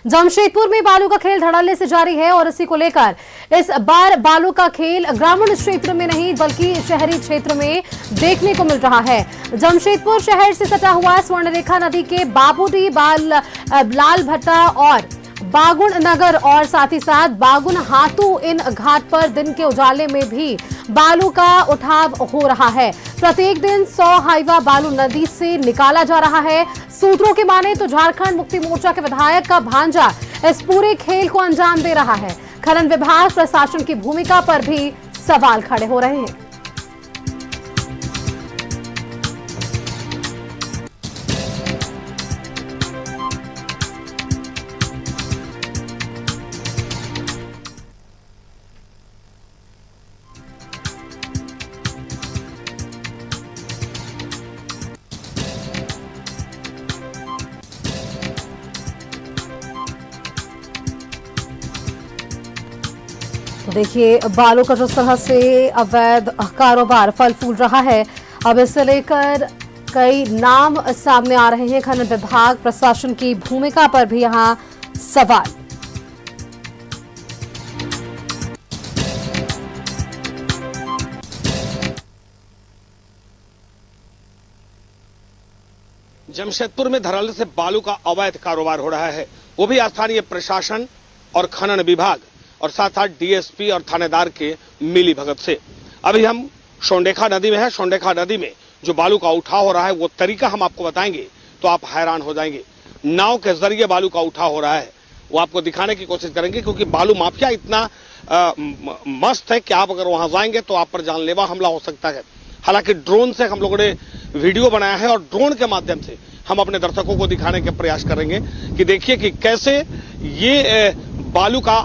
जमशेदपुर में बालू का खेल धड़ल्ले से जारी है और इसी को लेकर इस बार बालू का खेल ग्रामीण क्षेत्र में नहीं बल्कि शहरी क्षेत्र में देखने को मिल रहा है। जमशेदपुर शहर से सटा हुआ स्वर्णरेखा नदी के बाबूडी लाल भट्टा और बागुन नगर और साथ ही साथ बागुन हाथू इन घाट पर दिन के उजाले में भी बालू का उठाव हो रहा है। प्रत्येक दिन 100 हाइवा बालू नदी से निकाला जा रहा है। सूत्रों की माने तो झारखंड मुक्ति मोर्चा के विधायक का भांजा इस पूरे खेल को अंजाम दे रहा है। खनन विभाग प्रशासन की भूमिका पर भी सवाल खड़े हो रहे हैं। तो देखिए बालू का जिस तरह से अवैध कारोबार फल फूल रहा है, अब इसे लेकर कई नाम सामने आ रहे हैं। खनन विभाग प्रशासन की भूमिका पर भी यहां सवाल। जमशेदपुर में धड़ल्ले से बालू का अवैध कारोबार हो रहा है, वो भी स्थानीय प्रशासन और खनन विभाग और साथ साथ डीएसपी और थानेदार के मिली भगत से। अभी हम स्वर्णरेखा नदी में है। स्वर्णरेखा नदी में जो बालू का उठाव हो रहा है वो तरीका हम आपको बताएंगे तो आप हैरान हो जाएंगे। नाव के जरिए बालू का उठाव हो रहा है, वो आपको दिखाने की कोशिश करेंगे क्योंकि बालू माफिया इतना मस्त है कि आप अगर वहां जाएंगे तो आप पर जानलेवा हमला हो सकता है। हालांकि ड्रोन से हम लोगों ने वीडियो बनाया है और ड्रोन के माध्यम से हम अपने दर्शकों को दिखाने का प्रयास करेंगे कि देखिए कि कैसे ये बालू का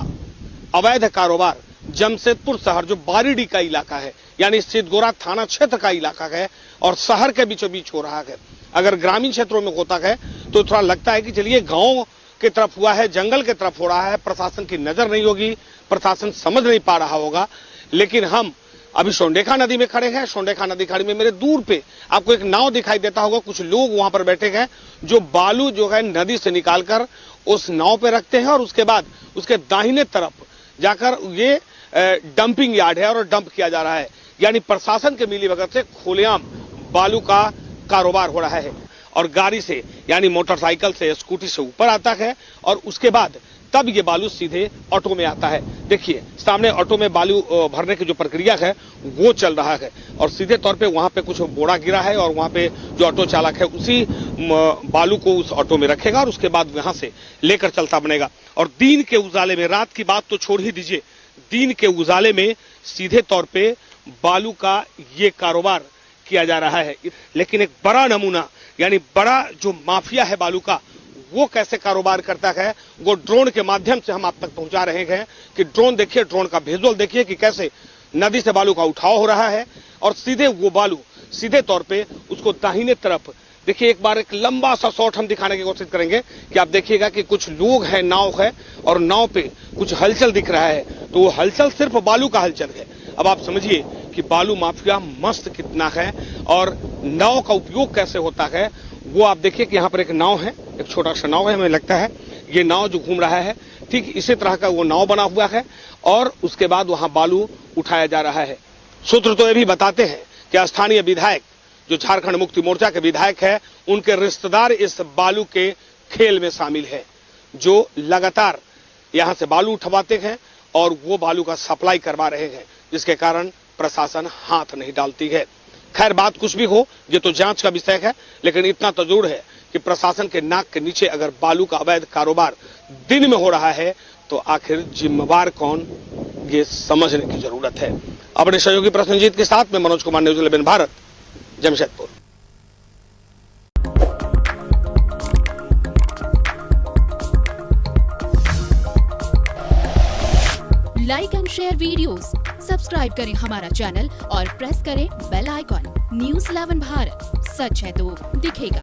अवैध कारोबार जमशेदपुर शहर जो बारीडी का इलाका है यानी सिद्धगोरा थाना क्षेत्र का इलाका है और शहर के बीचों बीच हो रहा है। अगर ग्रामीण क्षेत्रों में होता है तो थोड़ा लगता है कि चलिए गांव की तरफ हुआ है, जंगल की तरफ हो रहा है, प्रशासन की नजर नहीं होगी, प्रशासन समझ नहीं पा रहा होगा। लेकिन हम अभी स्वर्णरेखा नदी में खड़े हैं। स्वर्णरेखा नदी खाड़ी में मेरे दूर पे आपको एक नाव दिखाई देता होगा, कुछ लोग वहां पर बैठे हैं जो बालू जो है नदी से निकालकर उस नाव पे रखते हैं और उसके बाद उसके दाहिने तरफ जाकर ये डंपिंग यार्ड है और डंप किया जा रहा है। यानी प्रशासन के मिलीभगत से खुलेआम बालू का कारोबार हो रहा है और गाड़ी से यानी मोटरसाइकिल से स्कूटी से ऊपर आता है और उसके बाद तब ये बालू सीधे ऑटो में आता है। देखिए सामने ऑटो में बालू भरने की जो प्रक्रिया है वो चल रहा है और सीधे तौर पे वहां पे कुछ बोरा गिरा है और वहां पे जो ऑटो चालक है उसी बालू को उस ऑटो में रखेगा और उसके बाद वहां से लेकर चलता बनेगा। और दिन के उजाले में, रात की बात तो छोड़ ही दीजिए, दिन के उजाले में सीधे तौर पे बालू का ये कारोबार किया जा रहा है। लेकिन एक बड़ा नमूना यानी बड़ा जो माफिया है बालू का वो कैसे कारोबार करता है वो ड्रोन के माध्यम से हम आप तक पहुंचा रहे हैं कि ड्रोन देखिए, ड्रोन का विजुअल देखिए कि कैसे नदी से बालू का उठाव हो रहा है और सीधे वो बालू सीधे तौर पे उसको दाहिने तरफ देखिए। एक बार एक लंबा सा शॉट हम दिखाने की कोशिश करेंगे कि आप देखिएगा कि कुछ लोग हैं, नाव है और नाव पे कुछ हलचल दिख रहा है, तो वो हलचल सिर्फ बालू का हलचल है। अब आप समझिए कि बालू माफिया मस्त कितना है और नाव का उपयोग कैसे होता है वो आप देखिए कि यहाँ पर एक नाव है, एक छोटा सा नाव है, हमें लगता है ये नाव जो घूम रहा है ठीक इसी तरह का वो नाव बना हुआ है और उसके बाद वहां बालू उठाया जा रहा है। सूत्र तो ये भी बताते हैं कि स्थानीय विधायक जो झारखंड मुक्ति मोर्चा के विधायक है उनके रिश्तेदार इस बालू के खेल में शामिल है, जो लगातार यहां से बालू उठवाते हैं और वो बालू का सप्लाई करवा रहे हैं, जिसके कारण प्रशासन हाथ नहीं डालती है। खैर बात कुछ भी हो, ये तो जांच का विषय है, लेकिन इतना तो जरूर है कि प्रशासन के नाक के नीचे अगर बालू का अवैध कारोबार दिन में हो रहा है तो आखिर जिम्मेवार कौन, ये समझने की जरूरत है। अपने सहयोगी प्रसन्नजीत के साथ में Manoj Kumar, news 11 Bharat, Jamshedpur. Like and share videos, subscribe करें हमारा चैनल और प्रेस करें बेल आइकॉन। न्यूज़ 11 भारत, सच है तो दिखेगा।